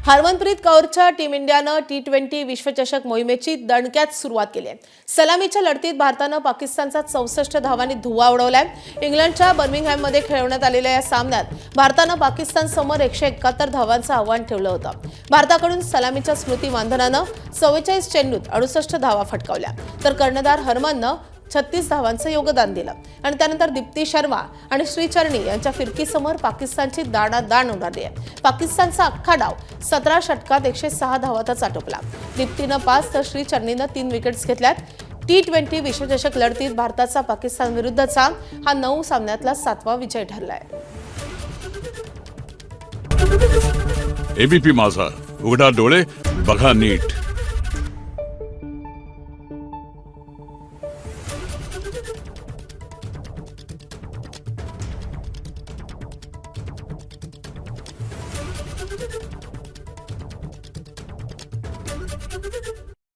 Harmanpreet कौरच्या team इंडियानं T20 विश्वचषक मोहिमेची दणक्यात सुरुवात केली आहे। सलामीच्या लढतीत भारतानं पाकिस्तानचा 64 धावांनी धुव्वा उडवलाय। इंग्लंडच्या बर्मिंगहॅममध्ये खेळवण्यात आलेल्या या सामन्यात भारतानं पाकिस्तानसमोर 171 धावांचं आव्हान ठेवलं होतं। भारताकडून सलामीच्या स्मृती मानधनानं 44 चेंडूत 68 धावा फटकावल्या, तर कर्णधार हरमननं 36 धावांचं योगदान दिलं आणि त्यानंतर दीप्ती शर्मा आणि श्रीचरणी यांच्या फिरकीसमोर पाकिस्तानची दाणादाण उडाली आहे। पाकिस्तानचा अख्खा डाव 17 षटकात 106 धावातच आटोपला। दीप्तीनं 5 तर श्रीचरणीनं 3 विकेट्स घेतल्यात। T20 विश्वचषक लढतीत भारताचा पाकिस्तान विरुद्धचा हा 9 सामन्यातला 7वा विजय ठरलाय। एबीपी माझा, उघडा डोळे बघा नीट।